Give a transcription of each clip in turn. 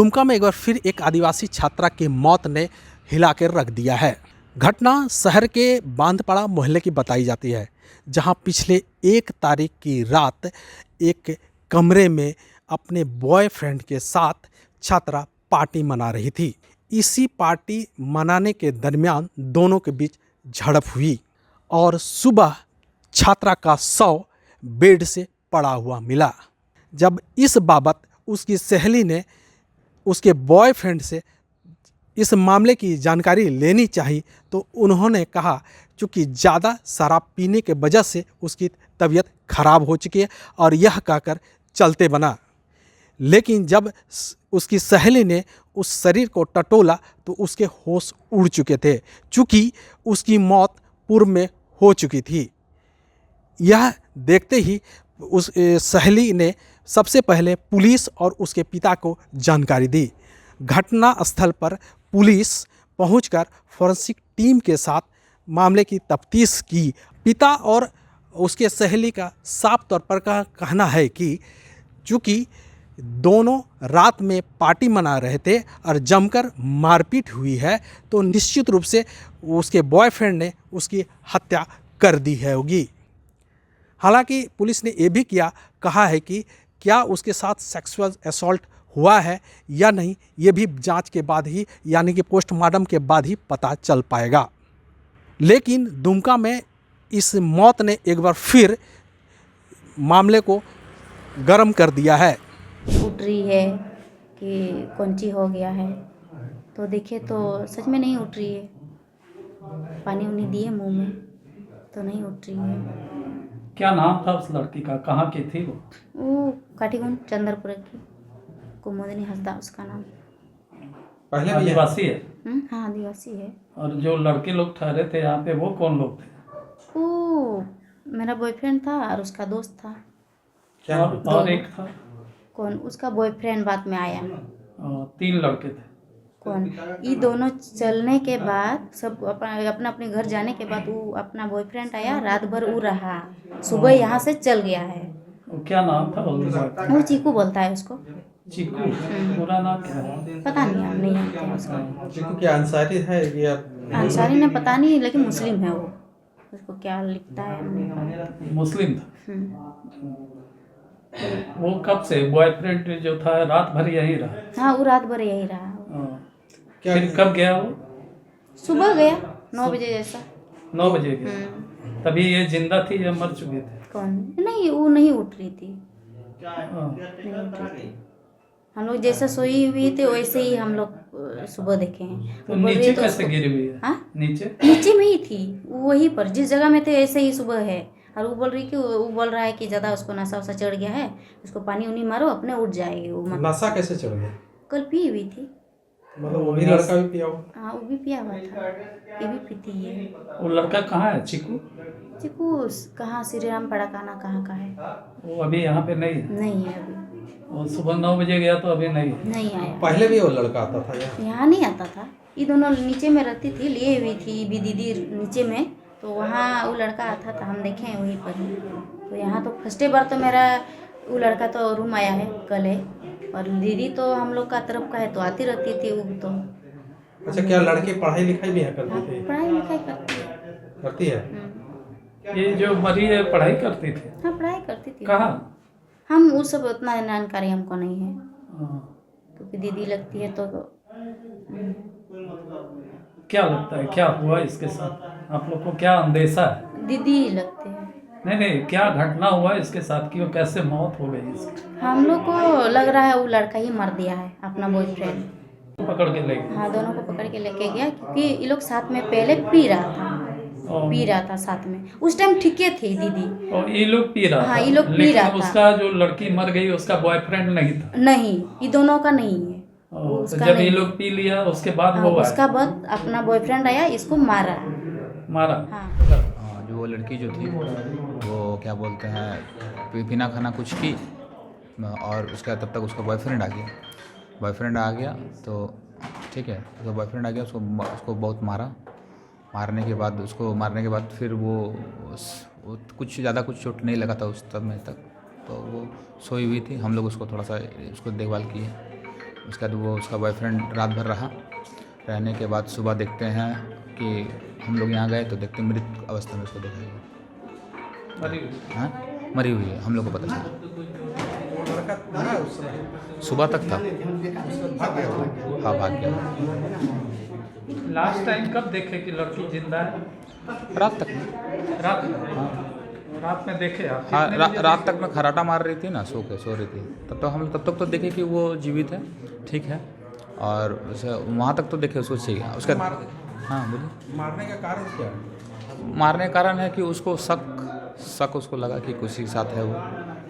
दुमका में एक बार फिर एक आदिवासी छात्रा की मौत ने हिला कर रख दिया है। घटना शहर के बांधपाड़ा मोहल्ले की बताई जाती है, जहां पिछले 1 तारीख की रात एक कमरे में अपने बॉयफ्रेंड के साथ छात्रा पार्टी मना रही थी। इसी पार्टी मनाने के दरमियान दोनों के बीच झड़प हुई और सुबह छात्रा का शव बेड से पड़ा हुआ मिला। जब इस बाबत उसकी सहेली ने उसके बॉयफ्रेंड से इस मामले की जानकारी लेनी चाहिए तो उन्होंने कहा चूँकि ज़्यादा शराब पीने के वजह से उसकी तबीयत खराब हो चुकी है और यह कहकर चलते बना। लेकिन जब उसकी सहेली ने उस शरीर को टटोला तो उसके होश उड़ चुके थे, चूँकि उसकी मौत पूर्व में हो चुकी थी। यह देखते ही उस सहेली ने सबसे पहले पुलिस और उसके पिता को जानकारी दी। घटना स्थल पर पुलिस पहुंचकर फोरेंसिक टीम के साथ मामले की तफ्तीश की। पिता और उसके सहेली का साफ तौर पर कहना है कि चूँकि दोनों रात में पार्टी मना रहे थे और जमकर मारपीट हुई है तो निश्चित रूप से उसके बॉयफ्रेंड ने उसकी हत्या कर दी है होगी। हालांकि पुलिस ने ये भी कहा है कि क्या उसके साथ सेक्सुअल असॉल्ट हुआ है या नहीं, ये भी जांच के बाद ही यानी कि पोस्टमार्टम के बाद ही पता चल पाएगा। लेकिन दुमका में इस मौत ने एक बार फिर मामले को गर्म कर दिया है। उठ रही है कि कौन ची हो गया है, तो देखे तो सच में नहीं उठ रही है। पानी उनी दिए मुंह में तो नहीं उठ रही है। क्या नाम था उस लड़की का, कहाँ की थी वो काटीगुंड चंद्रपुर की कुमुदिनी हंसदा उसका नाम। पहले आदिवासी है? हाँ आदिवासी है। और जो लड़के लोग ठहरे थे यहाँ पे वो कौन लोग थे? वो मेरा बॉयफ्रेंड था और उसका दोस्त था। क्या और एक था कौन? उसका बॉयफ्रेंड बाद में आया। 3 लड़के थे। कौन? ये दोनों चलने के बाद सब अपना अपने घर जाने के बाद वो अपना बॉयफ्रेंड आया, रात भर वो रहा, सुबह यहाँ से चल गया है। वो क्या नाम था? वो चीकू बोलता है उसको। चीकू? पूरा नाम क्या है? पता नहीं, हम नहीं जानते हैं उसका। चीकू क्या अंसारी है या अंसारी ने पता नहीं, लेकिन मुस्लिम है वो। उसको क्या लिखता है हमने पता। मुस्लिम था। वो कब से बॉयफ्रेंड जो था रात भर यहीं रहा? हाँ वो रात भर यही रहा। फिर कब गया वो? सुबह गया 9 बजे जैसा। 9 बजे गया। तभी ये जिंदा थी या मर चुके थे? कौन? नहीं वो नहीं उठ रही थी। हाँ। नहीं उठ रही थी। हम लोग जैसा सोई हुई थे वैसे ही हम लोग सुबह देखे हैं। तो नीचे कैसे गिरी हुई है? हाँ नीचे में ही थी, वहीं पर जिस जगह में थे ऐसे ही सुबह है। और वो बोल रही कि वो बोल रहा है कि ज़्यादा उसको नशा वशा चढ़ गया है, उसको पानी उनी मारो अपने उठ जाएगी। वो नशा कैसे चढ़ गया? कल पी हुई थी। मतलब वो भी लड़का भी पिया हुआ? हाँ वो भी पिया हुआ था, ये भी पीती है। वो लड़का कहाँ है? चीकू? चीकू कहाँ? श्री राम पड़ा काना कहाँ का है? वो अभी यहाँ पे नहीं है? नहीं है अभी। वो सुबह 9 बजे गया तो अभी नहीं है? नहीं आया। पहले भी वो लड़का आता था यहाँ नहीं आता था। ये दोनों नीचे में रहती थी, लिए हुई थी भी दीदी नीचे में, तो वहाँ वो लड़का आता था, हम देखे हैं वहीं पर ही। तो यहाँ तो फर्स्ट बार तो मेरा वो लड़का तो रूम आया है कल है, और दीदी तो हम लोग का तरफ का है तो आती रहती थी वो तो। अच्छा, क्या लड़की पढ़ाई लिखाई भी करती थी? पढ़ाई लिखाई करती है। ये जो मरी है पढ़ाई करती थी? हाँ पढ़ाई करती थी। कहाँ? हम वो सब उतना जानकारी हमको नहीं है, हाँ। क्योंकि दीदी लगती है तो। क्या लगता है क्या हुआ इसके साथ? आप लोग को क्या अंदेशा है? दीदी लगते हैं। नहीं, क्या घटना हुआ इसके साथ की, वो कैसे मौत हो गई इसकी? हम लोग को लग रहा है वो लड़का ही मर दिया है, अपना बॉयफ्रेंड पकड़ के ले गए? हाँ दोनों को पकड़ के लेके गया, क्योंकि ये लोग साथ में पहले पी रहा था साथ में। उस टाइम ठीके थे दीदी। और ये लोग पी रहा था? हाँ ये लोग पी रहा था। उसका जो लड़की मर गई उसका बॉयफ्रेंड नहीं था? नहीं, ये दोनों का नहीं है। तो जब ये लोग पी लिया उसके बाद हाँ, वो उसका बाद अपना बॉयफ्रेंड आया, इसको मारा। हाँ, जो वो लड़की जो थी वो क्या बोलते हैं पीना खाना कुछ की, और उसका तब तक उसका बॉयफ्रेंड आ गया तो ठीक है, उसका बॉयफ्रेंड आ गया, उसको बहुत मारने के बाद फिर वो कुछ ज़्यादा कुछ चोट नहीं लगा था उस समय तक, तो वो सोई हुई थी। हम लोग उसको थोड़ा सा उसको देखभाल किए, उसके बाद वो उसका बॉयफ्रेंड रात भर रहा। रहने के बाद सुबह देखते हैं कि हम लोग यहाँ गए तो देखते मृत अवस्था में उसको देखा गया। मरी हुई। हाँ, मरी हुई है, हम लोग को पता चला। लड़का था उस समय? सुबह तक था। हाँ, भाग गया। लास्ट टाइम कब देखे कि लड़की जिंदा है? रात तक। रात में? रात में देखे आप? हाँ, कितने बजे रात तक में खर्राटा मार रही थी ना, सो रही थी। तब तक तो देखे कि वो जीवित है, ठीक है। और उसे वहाँ तक तो देखे उसको चाहिए उसका। हाँ बोलिए। मारने का कारण क्या है? मारने का कारण है कि उसको शक उसको लगा कि किसी के साथ है वो।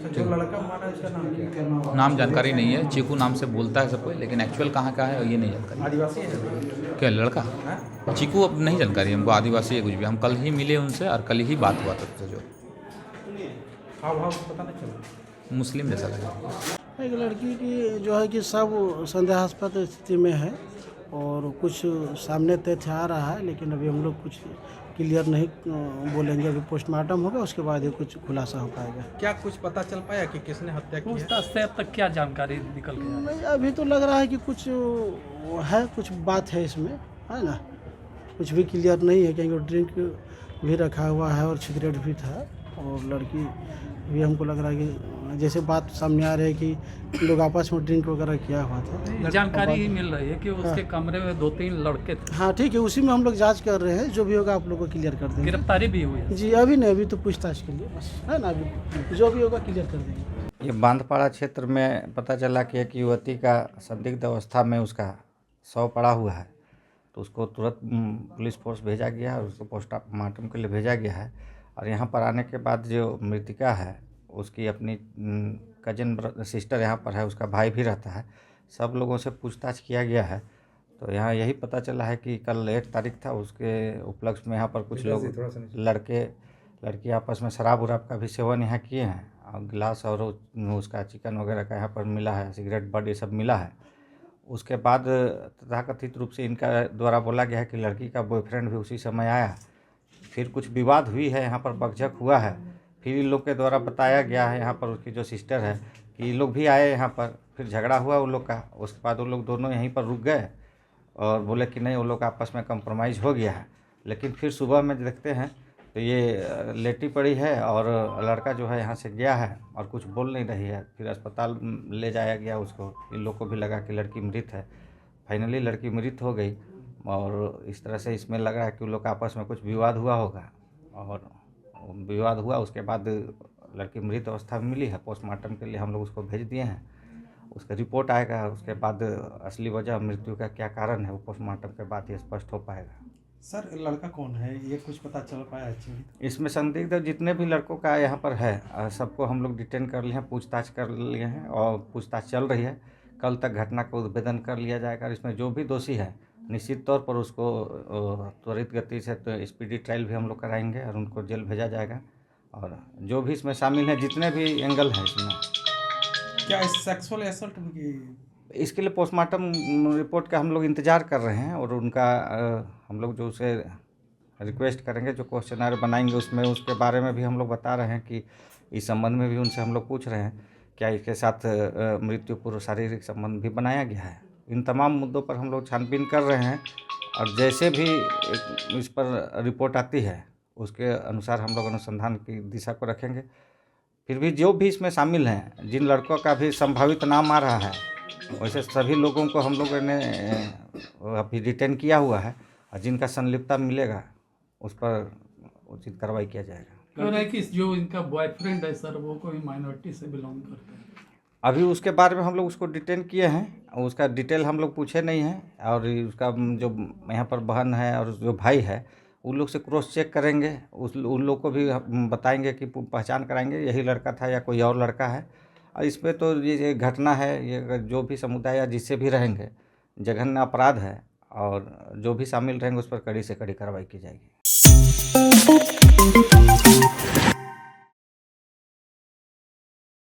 जो लड़का मारा उसका नाम क्या है? नाम जानकारी नहीं है, चीकू नाम से बोलता है सबको, लेकिन एक्चुअल कहाँ का है ये नहीं जानकारी। आदिवासी है क्या लड़का? हाँ? चीकू अब नहीं जानकारी हमको, आदिवासी है कुछ भी। हम कल ही मिले उनसे और कल ही बात हुआ था। जो हाव भाव पता नहीं चला। मुस्लिम जैसा लगा। एक लड़की की जो है कि सब संदेहास्पद स्थिति में है और कुछ सामने तथ्य आ रहा है, लेकिन अभी हम लोग कुछ क्लियर नहीं बोलेंगे। अभी पोस्टमार्टम होगा, उसके बाद ही कुछ खुलासा हो पाएगा। क्या कुछ पता चल पाया कि किसने हत्या की है? पूछताछ से अब तक क्या जानकारी निकल के आई? नहीं, अभी तो लग रहा है कि कुछ है, कुछ बात है इसमें, है ना। कुछ भी क्लियर नहीं है, क्योंकि ड्रिंक भी रखा हुआ है और सिगरेट भी था। और लड़की भी हमको लग रहा है कि जैसे बात सामने आ रही है कि लोग आपस में ड्रिंक वगैरह किया हुआ था। जानकारी ही मिल रही है कि उसके कमरे में 2-3 लड़के थे। हाँ ठीक है, उसी में हम लोग जांच कर रहे हैं। जो भी होगा आप लोगों को क्लियर कर देंगे। गिरफ्तारी भी हुई है? जी अभी नहीं, अभी तो पूछताछ के लिए बस, है ना। अभी जो भी होगा क्लियर कर देंगे। ये बांधपाड़ा क्षेत्र में पता चला कि एक युवती का संदिग्ध अवस्था में उसका शव पड़ा हुआ है, तो उसको तुरंत पुलिस फोर्स भेजा गया है और उसको पोस्टमार्टम के लिए भेजा गया है। और यहाँ पर आने के बाद जो मृतिका है उसकी अपनी कजन सिस्टर यहाँ पर है, उसका भाई भी रहता है। सब लोगों से पूछताछ किया गया है, तो यहाँ यही पता चला है कि कल 1 तारीख था, उसके उपलक्ष्य में यहाँ पर कुछ लोग लड़की आपस में शराब उराब का भी सेवन यहाँ किए हैं। और गिलास और उसका चिकन वगैरह का यहाँ पर मिला है, सिगरेट बड ये सब मिला है। उसके बाद तथाकथित रूप से इनका द्वारा बोला गया है कि लड़की का बॉयफ्रेंड भी उसी समय आया। फिर कुछ विवाद हुई है, यहाँ पर बकझक हुआ है। फिर इन लोग के द्वारा बताया गया है, यहाँ पर उसकी जो सिस्टर है, कि ये लोग भी आए यहाँ पर। फिर झगड़ा हुआ उन लोग का। उसके बाद वो लोग दोनों यहीं पर रुक गए और बोले कि नहीं, वो लोग आपस में कंप्रोमाइज़ हो गया है। लेकिन फिर सुबह में देखते हैं तो ये लेटी पड़ी है और लड़का जो है यहाँ से गया है और कुछ बोल नहीं रही है। फिर अस्पताल ले जाया गया उसको। इन लोग को भी लगा कि लड़की मृत है। फाइनली लड़की मृत हो गई। और इस तरह से इसमें लग रहा है कि उन लोग का आपस में कुछ विवाद हुआ होगा और विवाद हुआ। उसके बाद लड़की मृत अवस्था में मिली है। पोस्टमार्टम के लिए हम लोग उसको भेज दिए हैं। उसका रिपोर्ट आएगा, उसके बाद असली वजह मृत्यु का क्या कारण है वो पोस्टमार्टम के बाद ये स्पष्ट हो पाएगा। सर लड़का कौन है ये कुछ पता चल पाया है? इसमें संदिग्ध जितने भी लड़कों का यहाँ पर है सबको हम लोग डिटेन कर लिए हैं, पूछताछ कर लिए हैं और पूछताछ चल रही है। कल तक घटना को उद्भेदन कर लिया जाएगा। इसमें जो भी दोषी है निश्चित तौर पर उसको त्वरित गति से तो स्पीडी ट्रायल भी हम लोग कराएंगे और उनको जेल भेजा जाएगा। और जो भी इसमें शामिल हैं, जितने भी एंगल हैं इसमें। क्या सेक्सुअल असल्ट की? इसके लिए पोस्टमार्टम रिपोर्ट का हम लोग इंतज़ार कर रहे हैं और उनका हम लोग जो उसे रिक्वेस्ट करेंगे, जो क्वेश्चनर बनाएंगे उसमें उसके बारे में भी हम लोग बता रहे हैं कि इस संबंध में भी उनसे हम लोग पूछ रहे हैं क्या इसके साथ मृत्यु पूर्व शारीरिक संबंध भी बनाया गया है। इन तमाम मुद्दों पर हम लोग छानबीन कर रहे हैं और जैसे भी इस पर रिपोर्ट आती है उसके अनुसार हम लोग अनुसंधान की दिशा को रखेंगे। फिर भी जो भी इसमें शामिल हैं, जिन लड़कों का भी संभावित नाम आ रहा है, वैसे सभी लोगों को हम लोगों ने अभी डिटेन किया हुआ है और जिनका संलिप्तता मिलेगा उस पर उचित कार्रवाई किया जाएगा। कह रहे हैं कि जो इनका बॉयफ्रेंड है सर, वो कोई माइनॉरिटी से बिलोंग करते हैं। अभी उसके बारे में हम लोग उसको डिटेन किए हैं और उसका डिटेल हम लोग पूछे नहीं हैं। और उसका जो यहाँ पर बहन है और जो भाई है उन लोग से क्रॉस चेक करेंगे। उन लोग को भी बताएंगे कि पहचान कराएंगे यही लड़का था या कोई और लड़का है। और इस पर तो ये घटना है, ये जो भी समुदाय या जिससे भी रहेंगे जघन्य अपराध है और जो भी शामिल रहेंगे उस पर कड़ी से कड़ी कार्रवाई की जाएगी।